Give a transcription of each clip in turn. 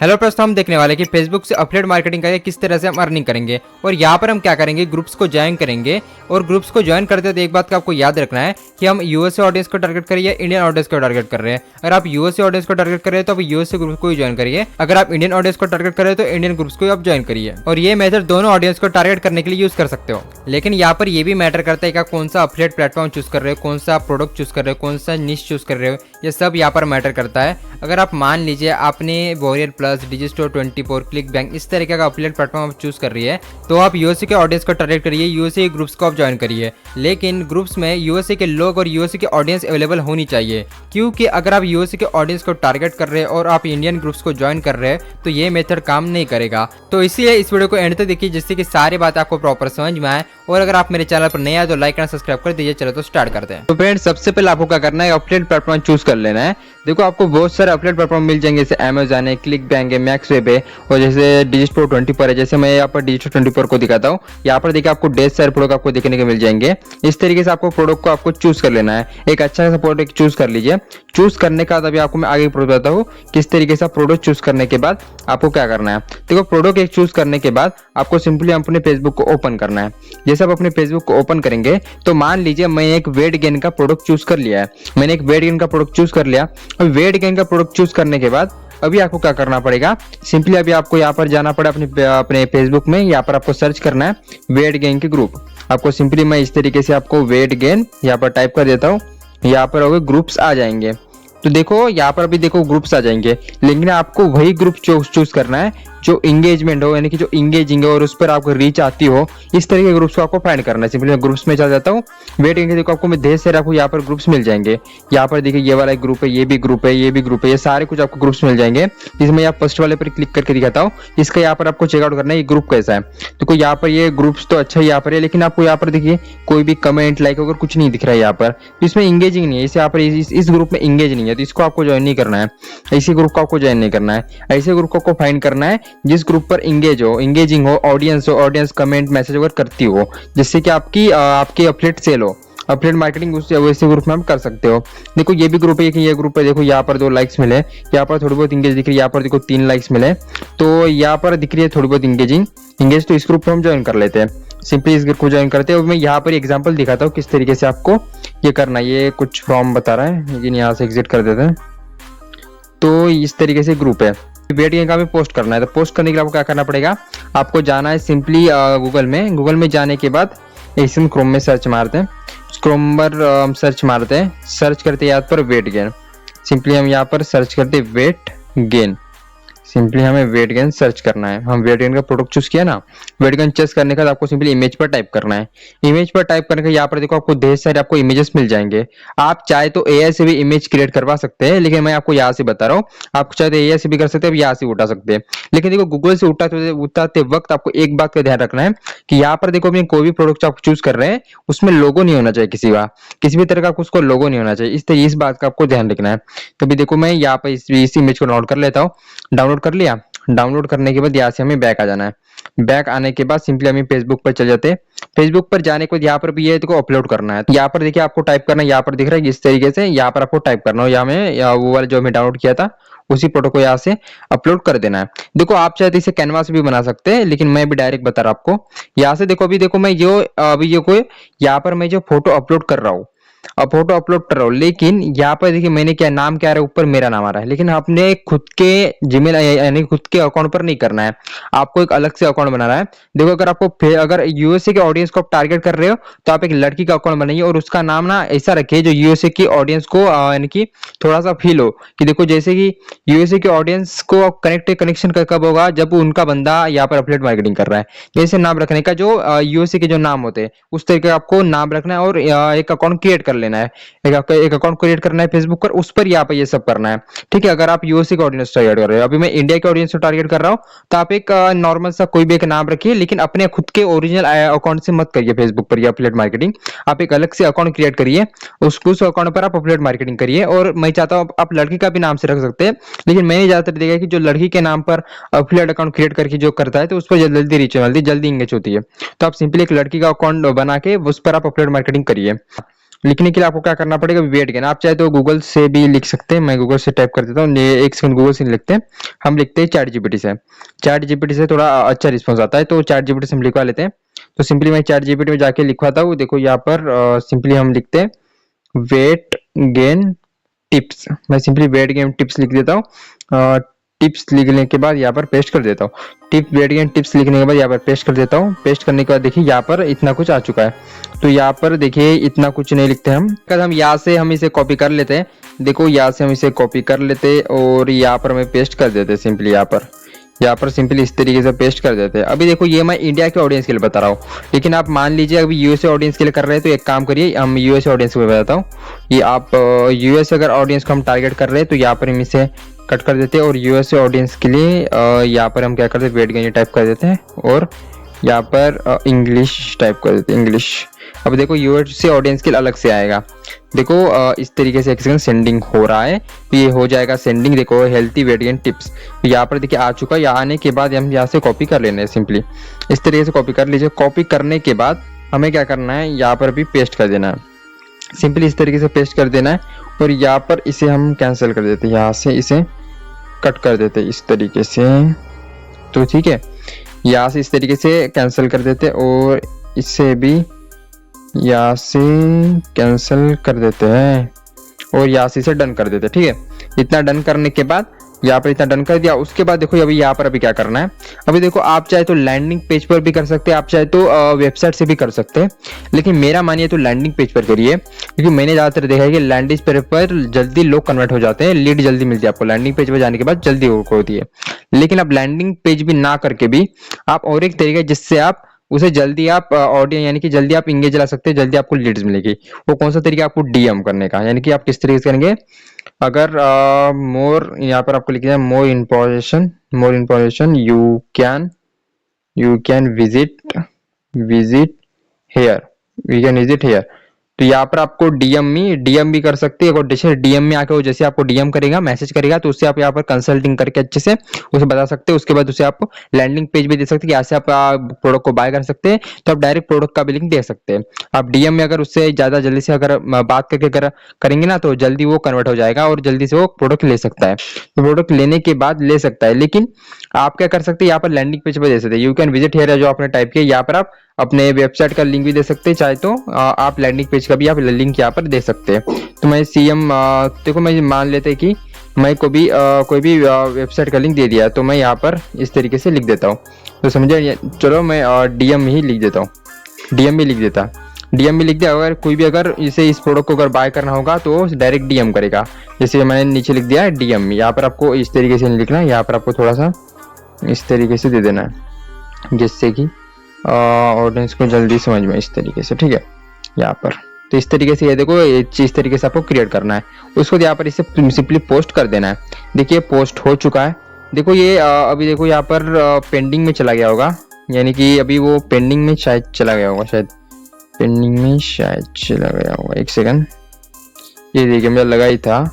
Hello दोस्तों, हम देखने वाले कि फेसबुक से अफिलिएट मार्केटिंग करके किस तरह से हम अर्निंग करेंगे। और यहाँ पर हम क्या करेंगे, ग्रुप्स को ज्वाइन करेंगे। और ग्रुप्स को ज्वाइन करते तो एक बात का आपको याद रखना है कि हम यूएसए ऑडियंस को टारगेट करिए या इंडियन ऑडियंस को टारगेट कर रहे हैं। अगर आप यूएसए ऑडियंस को टारगेट कर रहे हैं तो आप यूएसए ग्रुप को ही ज्वाइन करिए। अगर आप इंडियन ऑडियंस को टारगेट कर रहे हैं तो इंडियन ग्रुप्स को आप ज्वाइन करिए। और ये मेथड दोनों ऑडियंस को टारगेट करने के लिए यूज कर सकते हो। लेकिन यहाँ पर ये भी मैटर करता है कि आप कौन सा अफिलिएट प्लेटफॉर्म चूज कर रहे हो, कौन सा प्रोडक्ट चूज कर रहे हो, कौन सा निश चूज कर रहे हो, ये सब यहाँ पर मैटर करता है। अगर आप मान लीजिए आपने वॉरियर प्लस, डिजिस्टोर 24, क्लिक बैंक इस तरीके का अफिलिएट प्लेटफॉर्म आप चूज कर रही है तो आप यूएसए के ऑडियंस को टारगेट करिए, यूएसए ग्रुप्स को आप ज्वाइन करिए। लेकिन ग्रुप्स में यूएसए के लोग और यूएसए के ऑडियंस अवेलेबल होनी चाहिए, क्योंकि अगर आप यूएसए के ऑडियंस को टारगेट कर रहे हैं और आप इंडियन ग्रुप्स को ज्वाइन कर रहे हैं तो ये मेथड काम नहीं करेगा। तो इसलिए इस वीडियो को एंड तक देखिए जिससे कि सारी बात आपको प्रॉपर समझ में आए। और अगर आप मेरे चैनल पर नए आए तो लाइक एंड सब्सक्राइब कर दीजिए। चलो तो स्टार्ट करते हैं। तो फ्रेंड्स, सबसे पहले आपको क्या करना है, अफिलिएट प्लेटफॉर्म चूज कर लेना है। देखो आपको बहुत सारे अफिलिएट प्लेटफॉर्म मिल जाएंगे, जैसे अमेज़न है, क्लिक बैंक है, मैक्स वेब है और जैसे डिजिस्टोर 24 है। जैसे मैं यहाँ पर डिजिस्टोर 24 को दिखाता हूँ। यहाँ पर देखिए आपको ढेर सारे प्रोडक्ट आपको देखने को मिल जाएंगे। इस तरीके से आपको प्रोडक्ट को आपको चूज कर लेना है। एक अच्छा सा प्रोडक्ट चूज कर लीजिए। चूज करने का अभी आपको मैं आगे बताता हूँ किस तरीके से प्रोडक्ट चूज करने के बाद आपको क्या करना है। देखो प्रोडक्ट एक चूज करने के बाद आपको सिंपली अपने फेसबुक को ओपन करना है। जैसे आप अपने फेसबुक को ओपन करेंगे तो मान लीजिए मैं एक वेट गेन का प्रोडक्ट चूज कर लिया है। मैंने एक वेट गेन का प्रोडक्ट चूज कर लिया और वेट गेन का प्रोडक्ट चूज करने के बाद अभी आपको क्या करना पड़ेगा, सिंपली अभी आपको यहाँ पर जाना पड़ा अपने फेसबुक में। यहाँ पर आपको सर्च करना है वेट गेन के ग्रुप। आपको सिंपली मैं इस तरीके से आपको वेट गेन यहाँ पर टाइप कर देता हूँ। यहाँ पर होगा ग्रुप्स आ जाएंगे। तो देखो यहाँ पर अभी देखो ग्रुप्स आ जाएंगे, लेकिन आपको वही ग्रुप चूज करना है जो इंगेजमेंट हो, यानी कि जो इंगेजिंग है और उस पर आपको रीच आती हो। इस तरह के ग्रुप्स को आपको फाइंड करना है। सिंपली मैं ग्रुप्स में चल जाता हूँ। वेट करके देखो आपको मैं ढेर सारे आपको यहाँ पर ग्रुप्स मिल जाएंगे। यहाँ पर देखिए ये वाला एक ग्रुप है, ये भी ग्रुप है, ये भी ग्रुप है, ये सारे कुछ आपको ग्रुप्स मिल जाएंगे। जिसमें यहाँ फर्स्ट वाले पर क्लिक करके दिखाता हूँ। इसका यहाँ पर आपको चेकआउट करना है ये ग्रुप कैसा है। देखो यहाँ पर ये ग्रुप्स तो अच्छा यहाँ पर है, लेकिन आपको यहाँ पर देखिए कोई भी कमेंट लाइक वगैरह कुछ नहीं दिख रहा है यहाँ पर। तो इसमें इंगेजिंग नहीं है, इसे यहाँ पर इस ग्रुप में इंगेज नहीं है, तो इसको आपको ज्वाइन नहीं करना है। ऐसे ग्रुप को आपको ज्वाइन नहीं करना है। ऐसे ग्रुप को आपको फाइंड करना है जिस ग्रुप पर इंगेजिंग हो, ऑडियंस कमेंट मैसेज वगैरह करती हो, जिससे कि आपकी अफिलिएट सेल हो। अफिलिएट मार्केटिंग उस वैसे ग्रुप में आप कर सकते हो। देखो ये भी ग्रुप है, ये ग्रुप है। देखो यहाँ पर 2 लाइक्स मिले, यहाँ पर थोड़ी बहुत इंगेज दिख रही है, यहाँ पर देखो 3 लाइक्स मिले। तो यहाँ पर दिख रही है थोड़ी बहुत इंगेज, तो इस ग्रुप को हम ज्वाइन कर लेते हैं। सिंपली इस ग्रुप को ज्वाइन करते हैं। और मैं यहाँ पर एग्जाम्पल दिखाता हूँ किस तरीके से आपको ये करना है। ये कुछ फॉर्म बता रहा है, लेकिन यहाँ से एग्जिट कर देते हैं। तो इस तरीके से ग्रुप है। वेट गेन का भी पोस्ट करना है। तो पोस्ट करने के लिए आपको क्या करना पड़ेगा, आपको जाना है सिंपली गूगल में जाने के बाद ऐसे हम क्रोम में सर्च मारते हैं। क्रोम पर हम सर्च मारते हैं, सर्च करते हैं यहाँ पर वेट गेन। सिंपली हम यहाँ पर सर्च करते हैं वेट गेन। सिंपली हमें वेट गेन सर्च करना है। हम वेट गेन का प्रोडक्ट चूज किया ना, वेट गेन चेक करने के बाद आपको सिंपली इमेज पर टाइप करना है। इमेज पर टाइप करने के यहाँ पर देखो आपको ढेर सारे आपको इमेजेस मिल जाएंगे। आप चाहे तो एआई से भी इमेज क्रिएट करवा सकते हैं, लेकिन मैं आपको यहाँ से बता रहा हूँ। आप चाहे तो एआई से भी कर सकते हैं, यहाँ से उठा सकते हैं। लेकिन देखो गूगल से उठाते वक्त आपको एक बात का ध्यान रखना है कि यहाँ पर देखो अपने कोई भी प्रोडक्ट आप चूज कर रहे हैं उसमें लोगो नहीं होना चाहिए, किसी भी तरह का उसको लोगो नहीं होना चाहिए। इस बात का आपको ध्यान रखना है। तो भी देखो मैं यहाँ पर इस इमेज को डाउनलोड कर लेता हूँ। डाउनलोड कर लिया। डाउनलोड करने के बाद यहाँ से हमें बैक आ जाना है। बैक आने के बाद सिंपली हमें फेसबुक पर चल जाते हैं। फेसबुक पर जाने के बाद यहाँ पर भी ये देखो अपलोड करना है। यहाँ पर देखिए आपको टाइप करना है, यहाँ पर दिख रहा है इस तरीके से। यहाँ पर आपको टाइप करना हो, यहाँ में वो वाला जो हमें डाउनलोड किया था उसी फोटो को यहाँ से अपलोड कर देना है। देखो आप चाहे तो इसे कैनवास भी बना सकते हैं, लेकिन मैं भी डायरेक्ट बता रहा हूँ आपको। यहाँ से देखो अभी देखो मैं जो अभी ये कोई यहाँ पर मैं जो फोटो अपलोड कर रहा हूँ, अब फोटो अपलोड कर रहा हूँ, लेकिन यहाँ पर देखिए मैंने क्या नाम क्या आ रहा है, ऊपर मेरा नाम आ रहा है। लेकिन आपने खुद के जीमेल यानी खुद के अकाउंट पर नहीं करना है, आपको एक अलग से अकाउंट बनाना है। देखो अगर यूएसए के ऑडियंस को आप टारगेट कर रहे हो तो आप एक लड़की का अकाउंट बनाइए और उसका नाम ना ऐसा रखिए जो यूएसए की ऑडियंस को यानी कि थोड़ा सा फील हो कि देखो जैसे कि यूएसए के ऑडियंस को कनेक्शन कब होगा, जब उनका बंदा यहाँ पर अफिलिएट मार्केटिंग कर रहा है। जैसे नाम रखने का जो यूएसए के जो नाम होते हैं उस तरीके का आपको नाम रखना है और एक अकाउंट क्रिएट कर लेना है। एक अकाउंट क्रिएट करना है फेसबुक पर, उस पर यहाँ पे ये सब करना है। ठीक है, अगर आप यूएसए के ऑडियंस टारगेट कर रहे हो, अभी मैं इंडिया के ऑडियंस को टारगेट कर रहा हूँ, तो आप एक नॉर्मल सा कोई भी एक नाम रखिए, लेकिन अपने खुद के ओरिजिनल अकाउंट से मत करिए फेसबुक पर अफिलिएट मार्केटिंग। आप एक अलग से अकाउंट क्रिएट करिए, उस अकाउंट पर आप अफिलिएट मार्केटिंग करिए। और मैं चाहता हूँ आप लड़की का भी नाम से रख सकते हैं, लेकिन मैंने ज्यादातर देखा कि जो लड़की के नाम पर अफिलिएट अकाउंट क्रिएट करके जो करता है तो उस पर जल्दी रीच जल्दी इंगेज होती है। तो आप सिंपली एक लड़की का अकाउंट बना के उस पर आप अफिलिएट मार्केटिंग करिए। लिखने के लिए आपको क्या करना पड़ेगा, वेट गेन। आप चाहे तो गूगल से भी लिख सकते हैं, मैं गूगल से टाइप कर देता हूँ, ये एक सेकंड गूगल से नहीं लिखते हैं, हम लिखते हैं चैट जीपीटी से। चैट जीपीटी से थोड़ा अच्छा रिस्पॉन्स आता है, तो चैट जीपीटी से हम लिखवा लेते हैं। तो सिंपली मैं चैट जीपीटी में जाके लिखवाता हूँ। देखो यहाँ पर सिंपली हम लिखते हैं वेट गेन टिप्स। मैं सिंपली वेट गेन टिप्स लिख देता हूँ। टिप्स लिखने के बाद यहाँ पर पेस्ट कर देता हूँ। वेट गेन टिप्स लिखने के बाद यहाँ पर पेस्ट कर देता हूँ। पेस्ट करने के बाद देखिए यहाँ पर इतना कुछ आ चुका है। तो यहाँ पर देखिए इतना कुछ नहीं लिखते हम, अगर हम यहाँ से हम इसे कॉपी कर लेते हैं। देखो यहाँ से हम इसे कॉपी कर लेते हैं और यहाँ पर हमें पेस्ट कर देते हैं। सिंपली यहाँ पर सिंपली इस तरीके से पेस्ट कर देते हैं। अभी देखो ये मैं इंडिया के ऑडियंस के लिए बता रहा हूँ, लेकिन आप मान लीजिए अभी यूएसए ऑडियंस के लिए कर रहे हैं, तो एक काम करिए, हम यूएसए ऑडियंस को बताता हूँ। ये आप यूएसए अगर ऑडियंस को हम टारगेट कर रहे हैं तो यहाँ पर हम इसे कट कर देते हैं और यूएसए ऑडियंस के लिए यहाँ पर हम क्या करते हैं, वेट गेन टाइप कर देते हैं और यहाँ पर इंग्लिश टाइप कर देते हैं, इंग्लिश। अब देखो यूएसए ऑडियंस के लिए अलग से आएगा। देखो इस तरीके से एक सेकंड सेंडिंग हो रहा है, तो ये हो जाएगा सेंडिंग। देखो हेल्थी वेट गेन टिप्स, तो यहाँ पर देखिए आ चुका है। यहाँ आने के बाद हम यहाँ से कॉपी कर लेना है, सिंपली इस तरीके से कॉपी कर लीजिए। कॉपी करने के बाद हमें क्या करना है, यहाँ पर भी पेस्ट कर देना है। सिंपली इस तरीके से पेस्ट कर देना है और यहाँ पर इसे हम कैंसिल कर देते हैं, यहाँ से इसे कट कर देते इस तरीके से। तो ठीक है, यहाँ से इस तरीके से कैंसिल कर देते और इससे भी यहाँ से कैंसिल कर देते हैं और यहाँ से इसे डन कर देते हैं। ठीक है, इतना डन करने के बाद यहाँ पर इतना डन कर दिया। उसके बाद देखो अभी यहाँ पर अभी क्या करना है। अभी देखो आप चाहे तो लैंडिंग पेज पर भी कर सकते हैं, आप चाहे तो वेबसाइट से भी कर सकते हैं, लेकिन मेरा मानिए तो लैंडिंग पेज पर करिए, क्योंकि मैंने ज़्यादातर देखा है कि लैंडिंग पेज पर जल्दी लोग कन्वर्ट हो जाते हैं, लीड जल्दी मिलती है आपको। लैंडिंग पेज पर जाने के बाद जल्दी होती है। लेकिन अब लैंडिंग पेज भी ना करके भी आप और एक तरीका जिससे आप उसे जल्दी आप ऑडियंस यानी कि जल्दी आप इंगेज ला सकते हैं, जल्दी आपको लीड्स मिलेगी। वो कौन सा तरीका, आपको डीएम करने का। यानी कि आप किस तरीके से करेंगे, अगर मोर यहाँ पर आपको लिखना है more information you can visit here, we can visit here. तो यहाँ पर आपको डीएम भी कर सकते हैं। और जैसे डीएम में आके वो जैसे आपको डीएम करेगा, मैसेज करेगा, तो उससे आप यहाँ पर कंसल्टिंग करके अच्छे से उसे बता सकते हैं। उसके बाद उसे आप लैंडिंग पेज भी दे सकते हैं कि ऐसे आप प्रोडक्ट को बाय कर सकते हैं, तो आप डायरेक्ट प्रोडक्ट का भी लिंक दे सकते हैं। आप डीएम में अगर उससे ज्यादा जल्दी से अगर बात करके अगर करेंगे ना, तो जल्दी वो कन्वर्ट हो जाएगा और जल्दी से वो प्रोडक्ट ले सकता है। तो प्रोडक्ट लेने के बाद ले सकता है, लेकिन आप क्या कर सकते हैं, यहाँ पर लैंडिंग पेज पर दे सकते हैं यू कैन विजिट हेयर, जो आपने टाइप किया। यहाँ पर आप अपने वेबसाइट का लिंक भी दे सकते हैं, चाहे तो आप लैंडिंग पेज का भी आप लिंक यहाँ पर दे सकते हैं। तो मैं सीएम देखो, मैं मान लेते हैं कि मैं कोई भी वेबसाइट का लिंक दे दिया, तो मैं यहाँ पर इस तरीके से लिख देता हूँ। तो समझे, चलो मैं डीएम ही लिख देता हूँ, डीएम भी लिख देता। डीएम भी लिख दिया। अगर कोई भी अगर इसे इस प्रोडक्ट को अगर बाय करना होगा तो डायरेक्ट डीएम करेगा। जैसे मैंने नीचे लिख दिया है डीएम। यहाँ पर आपको इस तरीके से नहीं लिखना है, यहाँ पर आपको थोड़ा सा इस तरीके से दे देना है, जिससे कि ऑडियंस को जल्दी समझ में इस तरीके से। ठीक है, यहाँ पर तो इस तरीके से ये देखो, इस तरीके से आपको क्रिएट करना है। उसको यहाँ पर इसे सिंपली पोस्ट कर देना है। देखिए पोस्ट हो चुका है। देखो ये अभी देखो यहाँ पर पेंडिंग में चला गया होगा, यानी कि अभी वो पेंडिंग में शायद चला गया होगा, एक सेकंड, ये देखिए मुझे लगा ही था।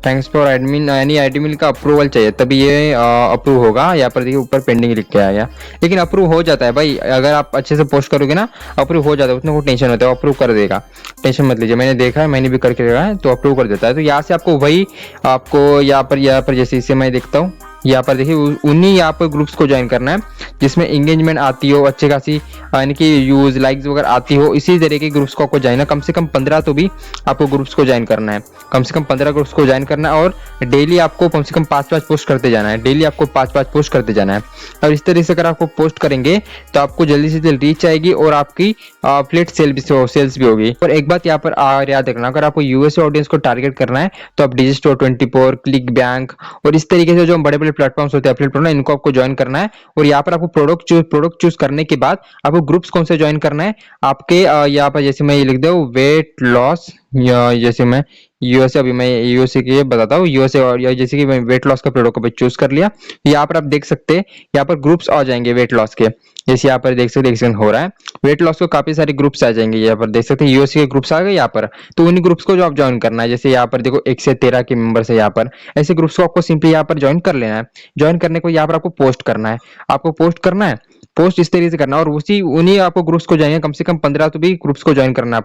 थैंक्स फॉर एडमिन, यानी एडमिन का अप्रूवल चाहिए तभी ये अप्रूव होगा। यहाँ पर देखिए ऊपर पेंडिंग लिख के आया, लेकिन अप्रूव हो जाता है भाई, अगर आप अच्छे से पोस्ट करोगे ना अप्रूव हो जाता है, उतना कोई टेंशन होता है, अप्रूव कर देगा, टेंशन मत लीजिए। मैंने देखा है, मैंने भी करके देखा है, तो अप्रूव कर देता है। तो यहाँ से आपको वही आपको यहाँ पर जैसे इसे मैं देखता हूँ, यहाँ पर देखिए उन्हीं यहाँ पर ग्रुप्स को ज्वाइन करना है जिसमें एंगेजमेंट आती हो अच्छे खासी, यानी कि यूज लाइक्स वगैरह आती हो। इसी तरह के ग्रुप्स को आपको ज्वाइन है, कम से कम 15 तो भी आपको ग्रुप्स को ज्वाइन करना है, कम से कम 15 ग्रुप्स को ज्वाइन करना है। और डेली आपको कम से कम 5-5 पोस्ट करते जाना है, डेली आपको 5-5 पोस्ट करते जाना है। और इस तरह से अगर आपको पोस्ट करेंगे तो आपको जल्दी से जल्दी रीच आएगी और आपकी फ्लेट सेल्स भी होगी। और एक बात यहाँ पर याद रखना, अगर आपको यूएसए ऑडियंस को टारगेट करना है तो आप डिजिस्टोर 24, क्लिक बैंक और इस तरीके से जो बड़े बड़े प्लेटफॉर्म्स होते हैं एफिलिएट प्रोग्राम, इनको आपको ज्वाइन करना है। और यहाँ पर आपको प्रोडक्ट चूज करने के बाद आपको ग्रुप्स कौन से ज्वाइन करना है आपके यहाँ पर, जैसे मैं ये लिख दूं वेट लॉस, जैसे मैं यूएसए, अभी मैं यूएसए के बताता हूँ यूएसए, और जैसे कि मैं वेट लॉस का प्रोडक्ट को चूज कर लिया। यहाँ पर आप देख सकते हैं यहाँ पर ग्रुप्स आ जाएंगे वेट लॉस के, जैसे यहाँ पर देख सकते हैं हो रहा है वेट लॉस को काफी सारे ग्रुप्स आ जाएंगे। यहाँ पर देख सकते हैं यूएसए के ग्रुप्स आ गए यहाँ पर, तो उन्हीं ग्रुप्स को जो आप ज्वाइन करना है, जैसे यहाँ पर देखो 1 से 13 के मेंबर्स है यहाँ पर, ऐसे ग्रुप्स को आपको सिंपली यहाँ पर ज्वाइन कर लेना है। ज्वाइन करने को यहाँ पर आपको पोस्ट करना है, पोस्ट इस तरीके से करना है और उसी उन्हीं आपको ग्रुप्स को जाएंगे, कम से कम 15 तो भी ग्रुप्स को ज्वाइन करना है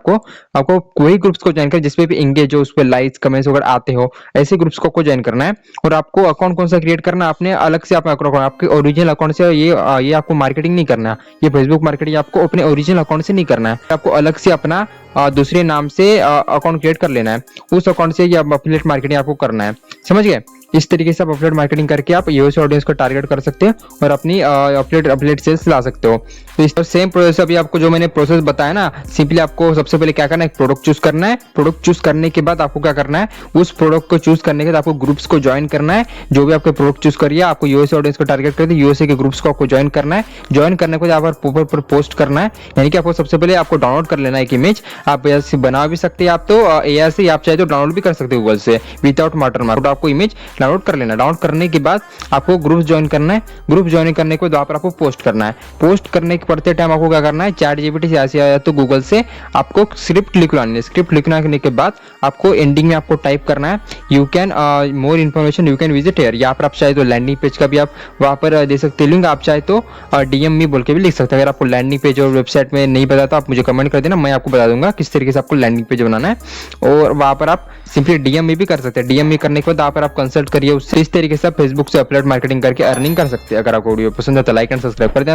आपको वही ग्रुप्स को ज्वाइन कर जिसपे भी एंगेज हो, उस पर लाइक्स कमेंट्स वगैरह आते हो, ऐसे ग्रुप्स को ज्वाइन करना है। और आपको अकाउंट कौन सा क्रिएट करना है, आपने अलग से अपना अकाउंट, आपके ओरिजिनल अकाउंट से ये आपको मार्केटिंग नहीं करना, ये फेसबुक मार्केटिंग आपको अपने ओरिजिनल अकाउंट से नहीं करना है, आपको अलग से अपना दूसरे नाम से अकाउंट क्रिएट कर लेना है, उस अकाउंट से ये एफिलिएट मार्केटिंग आपको करना है, समझ गए। इस तरीके से आप एफिलिएट मार्केटिंग करके आप यूएस ऑडियंस को टारगेट कर सकते हैं और अपनी एफिलिएट सेल्स ला सकते हो। तो इस सेम प्रोसेस अभी आपको जो मैंने प्रोसेस बताया ना, सिंपली आपको सबसे पहले क्या करना है, प्रोडक्ट चूज करना है। प्रोडक्ट चूज करने के बाद आपको क्या करना है, उस प्रोडक्ट को चूज करने के बाद आपको ग्रुप्स को ज्वाइन करना है। जो भी आपके प्रोडक्ट चूज करिए, आपको यूएस ऑडियंस को टारगेट करते यूएसए के ग्रुप्स को आपको ज्वाइन करना है। ज्वाइन करने के बाद आप ऊपर पोस्ट करना है, यानी कि आपको सबसे पहले आपको डाउनलोड कर लेना है एक इमेज, आप ऐसे बना भी सकते हैं, आप तो एआई से आप चाहे तो डाउनलोड भी कर सकते हो गूगल से विदाउट वाटरमार्क। आपको इमेज डाउनलोड कर लेना, डाउनलोड करने के बाद आपको ग्रुप ज्वाइन करना है। ग्रुप ज्वाइन करने के बाद वहां पर आपको पोस्ट करना है। पोस्ट करने के पड़ते टाइम आपको क्या करना है, चैट जीपीटी से ऐसे आया तो गूगल से आपको स्क्रिप्ट लिख लानी है। स्क्रिप्ट लिखने के बाद आपको एंडिंग में आपको टाइप करना है, you can more information you can visit here. यहाँ पर आप चाहे तो लैंडिंग पेज का भी आप वहां पर दे सकते हैं लिंक, आप चाहे तो डीएम में बोल के भी लिख सकते हैं। अगर आपको लैंडिंग पेज और वेबसाइट में नहीं पता तो आप मुझे कमेंट कर देना, मैं आपको बता दूंगा किस तरीके से आपको लैंडिंग पेज बनाना है। और वहां पर आप सिंपली डीएम में भी कर सकते हैं। डीएम में करने के बाद वहां पर आप कंसल्ट करिए उससे। इस तरीके से आप फेसबुक से एफिलिएट मार्केटिंग करके अर्निंग कर सकते हैं। अगर आपको वीडियो पसंद है तो लाइक एंड सब्सक्राइब कर दें।